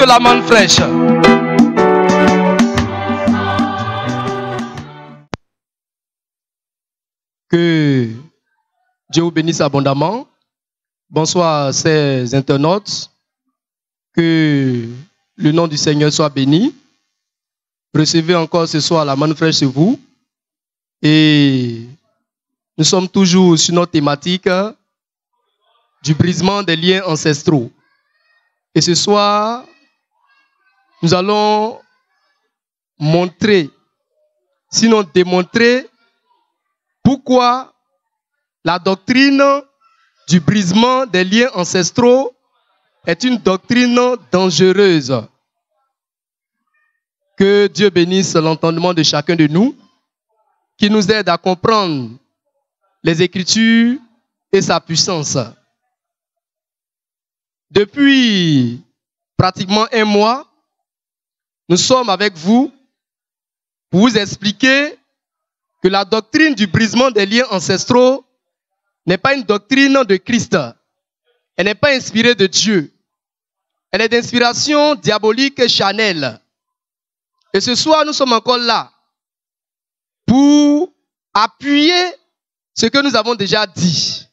la manne fraîche. Que Dieu vous bénisse abondamment. Bonsoir, chers internautes. Que le nom du Seigneur soit béni. Recevez encore ce soir la manne fraîche sur vous. Et nous sommes toujours sur notre thématique du brisement des liens ancestraux. Et ce soir, nous allons montrer, sinon démontrer, pourquoi la doctrine du brisement des liens ancestraux est une doctrine dangereuse. Que Dieu bénisse l'entendement de chacun de nous, qui nous aide à comprendre les Écritures et sa puissance. Depuis pratiquement un mois, nous sommes avec vous pour vous expliquer que la doctrine du brisement des liens ancestraux n'est pas une doctrine de Christ. Elle n'est pas inspirée de Dieu. Elle est d'inspiration diabolique et charnelle. Et ce soir, nous sommes encore là pour appuyer ce que nous avons déjà dit.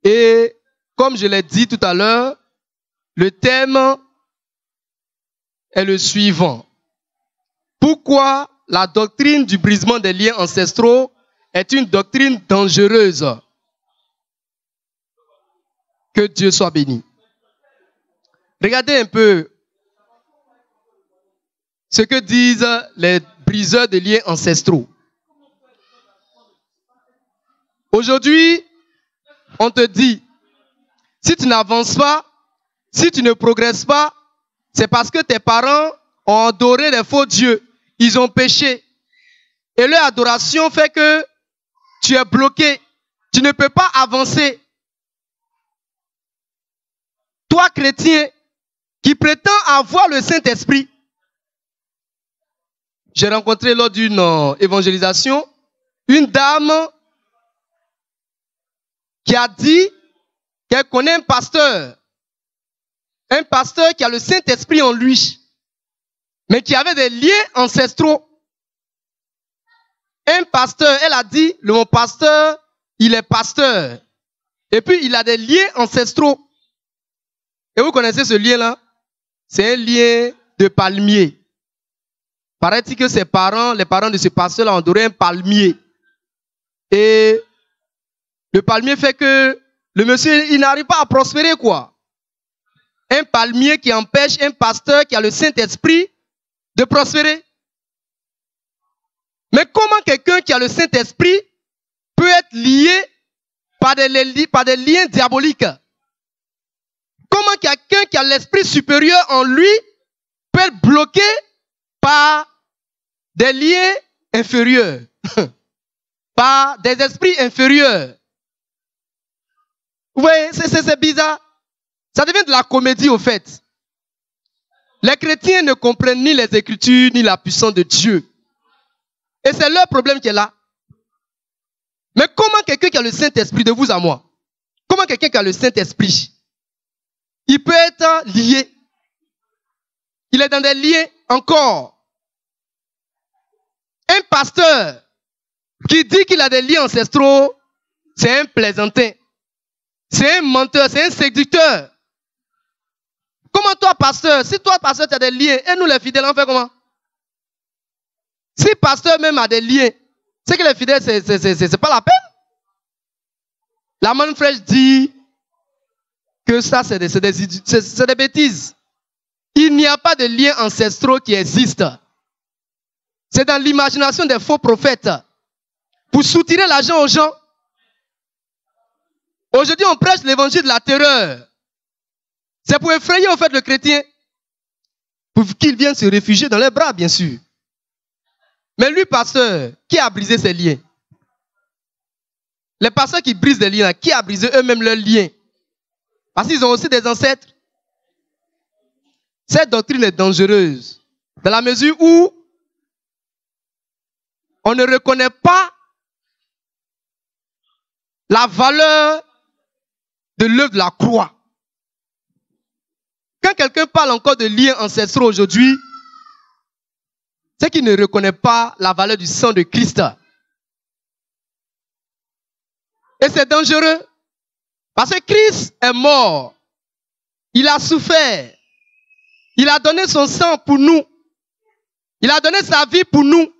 Et comme je l'ai dit tout à l'heure, le thème est le suivant. Pourquoi la doctrine du brisement des liens ancestraux est une doctrine dangereuse? Que Dieu soit béni. Regardez un peu ce que disent les briseurs de liens ancestraux. Aujourd'hui, on te dit, si tu n'avances pas, si tu ne progresses pas, c'est parce que tes parents ont adoré les faux dieux. Ils ont péché. Et leur adoration fait que tu es bloqué. Tu ne peux pas avancer. Toi, chrétien, qui prétends avoir le Saint-Esprit. J'ai rencontré lors d'une évangélisation une dame qui a dit qu'elle connaît un pasteur qui a le Saint-Esprit en lui, mais qui avait des liens ancestraux. Un pasteur, elle a dit, mon pasteur, il est pasteur. Et puis, il a des liens ancestraux. Et vous connaissez ce lien-là? C'est un lien de palmier. Paraît-il que ses parents, les parents de ce pasteur-là, ont adoré un palmier. Et le palmier fait que le monsieur, il n'arrive pas à prospérer, quoi. Un palmier qui empêche un pasteur qui a le Saint-Esprit de prospérer. Mais comment quelqu'un qui a le Saint-Esprit peut être lié par des liens diaboliques? Comment quelqu'un qui a l'esprit supérieur en lui peut être bloqué par des liens inférieurs, par des esprits inférieurs? Vous voyez, c'est bizarre. Ça devient de la comédie au fait. Les chrétiens ne comprennent ni les Écritures, ni la puissance de Dieu. Et c'est leur problème qui est là. Mais comment quelqu'un qui a le Saint-Esprit, de vous à moi, comment quelqu'un qui a le Saint-Esprit, il peut être lié? Il est dans des liens encore. Un pasteur qui dit qu'il a des liens ancestraux, c'est un plaisantin. C'est un menteur, c'est un séducteur. Comment toi, pasteur, si toi, pasteur, tu as des liens, et nous les fidèles, on fait comment? Si pasteur même a des liens, c'est que les fidèles, c'est pas la peine. La manne fraîche dit que ça, c'est des bêtises. Il n'y a pas de liens ancestraux qui existent. C'est dans l'imagination des faux prophètes. Pour soutirer l'argent aux gens. Aujourd'hui, on prêche l'évangile de la terreur. C'est pour effrayer au fait le chrétien. Pour qu'il vienne se réfugier dans les bras, bien sûr. Mais lui, pasteur, qui a brisé ses liens? Les pasteurs qui brisent des liens, qui a brisé eux-mêmes leurs liens? Parce qu'ils ont aussi des ancêtres. Cette doctrine est dangereuse. Dans la mesure où on ne reconnaît pas la valeur de l'œuvre de la croix. quand quelqu'un parle encore de liens ancestraux aujourd'hui, c'est qu'il ne reconnaît pas la valeur du sang de Christ. Et c'est dangereux. Parce que Christ est mort. Il a souffert. Il a donné son sang pour nous. Il a donné sa vie pour nous.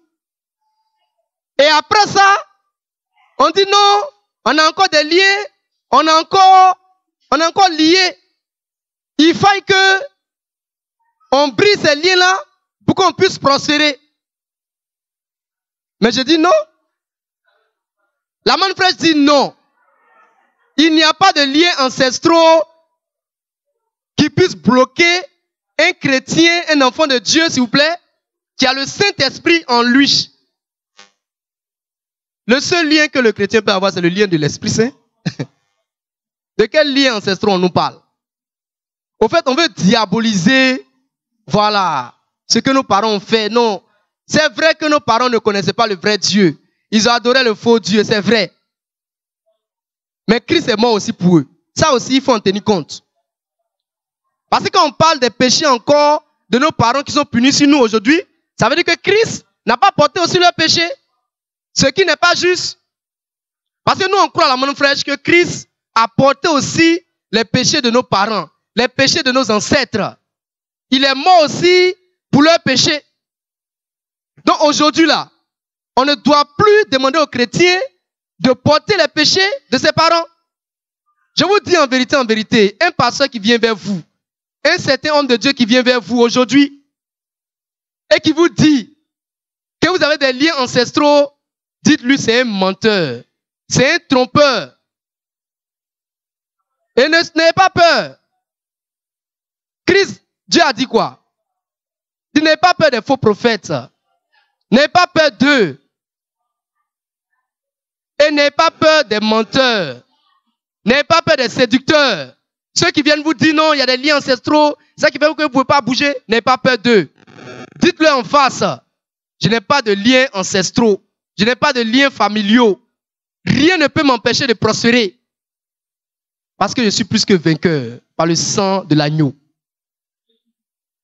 Et après ça, on dit non, on a encore des liens, on est encore liés. Il faut que on brise ces liens-là pour qu'on puisse prospérer. Mais je dis non. La manne fraîche dit non. Il n'y a pas de liens ancestraux qui puissent bloquer un chrétien, un enfant de Dieu, s'il vous plaît, qui a le Saint-Esprit en lui. Le seul lien que le chrétien peut avoir, c'est le lien de l'Esprit Saint. De quel lien ancestraux on nous parle? Au fait, on veut diaboliser, voilà, ce que nos parents ont fait. Non, c'est vrai que nos parents ne connaissaient pas le vrai Dieu. Ils ont adoré le faux Dieu, c'est vrai. Mais Christ est mort aussi pour eux. Ça aussi, il faut en tenir compte. Parce que quand on parle des péchés encore de nos parents qui sont punis sur nous aujourd'hui, ça veut dire que Christ n'a pas porté aussi leurs péchés. Ce qui n'est pas juste. Parce que nous, on croit à la manne fraîche que Christ a porté aussi les péchés de nos parents, les péchés de nos ancêtres. Il est mort aussi pour leurs péchés. Donc aujourd'hui là, on ne doit plus demander aux chrétiens de porter les péchés de ses parents. Je vous dis en vérité, un pasteur qui vient vers vous, un certain homme de Dieu qui vient vers vous aujourd'hui et qui vous dit que vous avez des liens ancestraux, dites-lui c'est un menteur, c'est un trompeur. Et n'ayez pas peur. Christ, Dieu a dit quoi? Il n'ayez pas peur des faux prophètes. N'ayez pas peur d'eux. Et n'ayez pas peur des menteurs. N'ayez pas peur des séducteurs. Ceux qui viennent vous dire non, il y a des liens ancestraux, ça qui fait que vous ne pouvez pas bouger, n'ayez pas peur d'eux. Dites-le en face. Je n'ai pas de liens ancestraux. Je n'ai pas de liens familiaux. Rien ne peut m'empêcher de prospérer. Parce que je suis plus que vainqueur par le sang de l'agneau.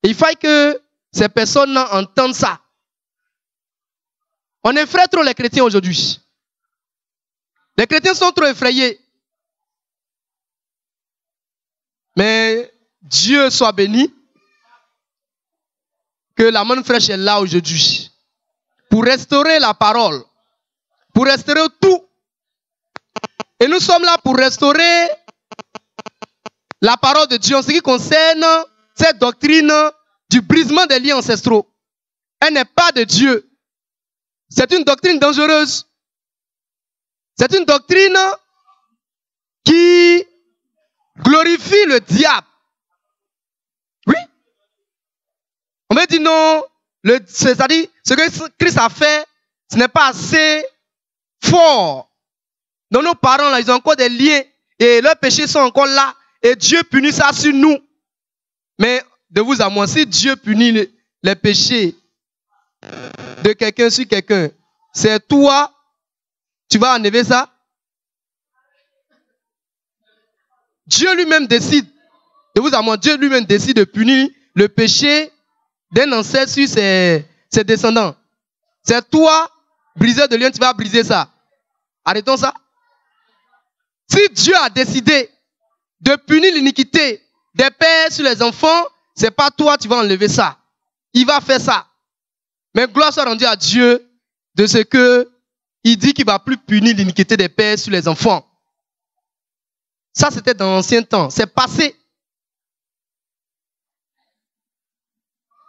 Et il faut que ces personnes entendent ça. On effraie trop les chrétiens aujourd'hui. Les chrétiens sont trop effrayés. Mais Dieu soit béni que la manne fraîche est là aujourd'hui pour restaurer la parole, pour restaurer tout. Et nous sommes là pour restaurer la parole de Dieu en ce qui concerne cette doctrine du brisement des liens ancestraux. Elle n'est pas de Dieu. C'est une doctrine dangereuse. C'est une doctrine qui glorifie le diable. Oui. On me dit non, c'est-à-dire ce que Christ a fait, ce n'est pas assez fort. Donc nos parents, là, ils ont encore des liens et leurs péchés sont encore là et Dieu punit ça sur nous. Mais de vous à moi, si Dieu punit les péchés de quelqu'un sur quelqu'un, c'est toi, tu vas enlever ça? Dieu lui-même décide, de vous à moi, Dieu lui-même décide de punir le péché d'un ancêtre sur ses descendants. C'est toi, briseur de liens, tu vas briser ça. Arrêtons ça. Si Dieu a décidé de punir l'iniquité des pères sur les enfants, c'est pas toi, tu vas enlever ça. Il va faire ça. Mais gloire soit rendue à Dieu de ce que il dit qu'il ne va plus punir l'iniquité des pères sur les enfants. Ça, c'était dans l'ancien temps. C'est passé.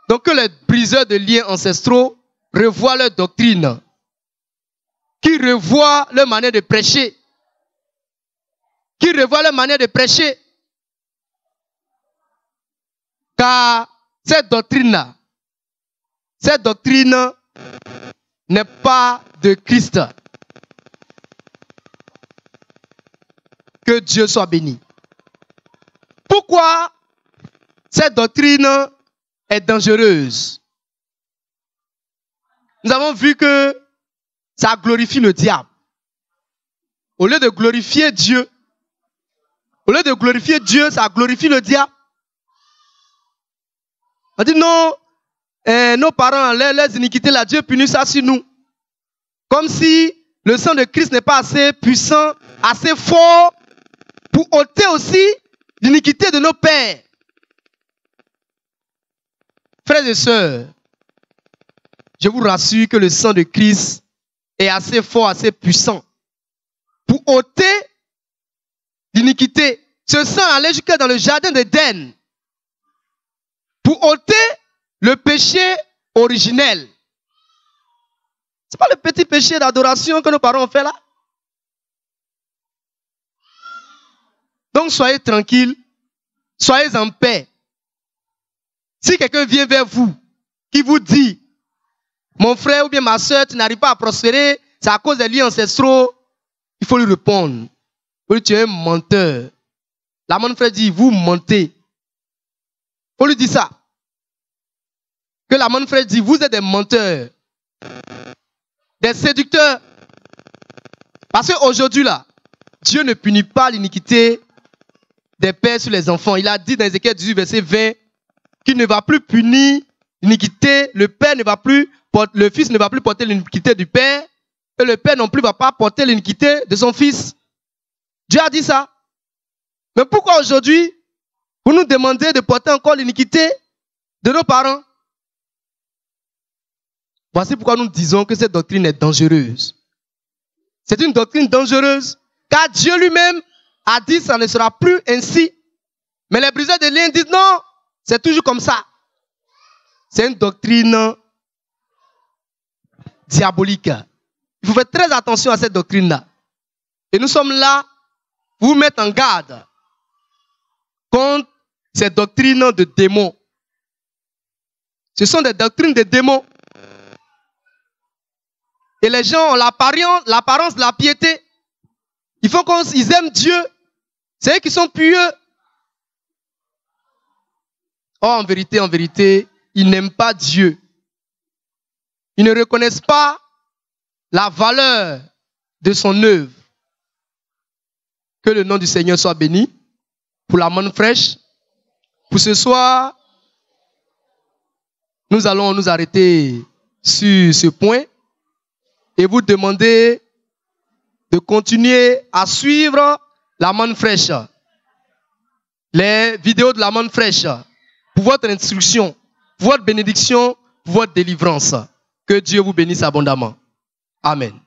Donc que les briseurs de liens ancestraux revoient leur doctrine. Qu'ils revoient leur manière de prêcher. Qu'ils revoient leur manière de prêcher. Car cette doctrine-là, cette doctrine n'est pas de Christ. Que Dieu soit béni. Pourquoi cette doctrine est dangereuse? Nous avons vu que ça glorifie le diable. Au lieu de glorifier Dieu, ça glorifie le diable. On dit non, nos parents, leurs iniquités, là, Dieu punit ça sur nous. Comme si le sang de Christ n'est pas assez puissant, assez fort pour ôter aussi l'iniquité de nos pères. Frères et sœurs, je vous rassure que le sang de Christ est assez fort, assez puissant pour ôter l'iniquité. Ce sang allait jusqu'à dans le jardin d'Éden pour ôter le péché originel. Ce n'est pas le petit péché d'adoration que nos parents ont fait là. Donc soyez tranquilles, soyez en paix. Si quelqu'un vient vers vous, qui vous dit, mon frère ou bien ma soeur, tu n'arrives pas à prospérer, c'est à cause des liens ancestraux, il faut lui répondre. Oui, tu es un menteur. La mon frère dit, vous mentez. Il faut lui dire ça. Que la mon frère dit, vous êtes des menteurs, des séducteurs. Parce qu'aujourd'hui là, Dieu ne punit pas l'iniquité des pères sur les enfants. Il a dit dans Ézéchiel 18, verset 20, qu'il ne va plus punir l'iniquité, le fils ne va plus porter l'iniquité du père, et le père non plus ne va pas porter l'iniquité de son fils. Dieu a dit ça. Mais pourquoi aujourd'hui, vous nous demandez de porter encore l'iniquité de nos parents? Voici pourquoi nous disons que cette doctrine est dangereuse. C'est une doctrine dangereuse, car Dieu lui-même a dit que ça ne sera plus ainsi. Mais les briseurs de liens disent non, c'est toujours comme ça. C'est une doctrine diabolique. Il faut faire très attention à cette doctrine-là. Et nous sommes là pour vous mettre en garde contre ces doctrines de démons. Ce sont des doctrines de démons. Et les gens ont l'apparence de la piété. Il faut qu'ils aiment Dieu. C'est eux qui sont pieux. Or, en vérité, ils n'aiment pas Dieu. Ils ne reconnaissent pas la valeur de son œuvre. Que le nom du Seigneur soit béni pour la manne fraîche. Pour ce soir, nous allons nous arrêter sur ce point et vous demander de continuer à suivre la manne fraîche. Les vidéos de la manne fraîche. Pour votre instruction, pour votre bénédiction, pour votre délivrance. Que Dieu vous bénisse abondamment. Amen.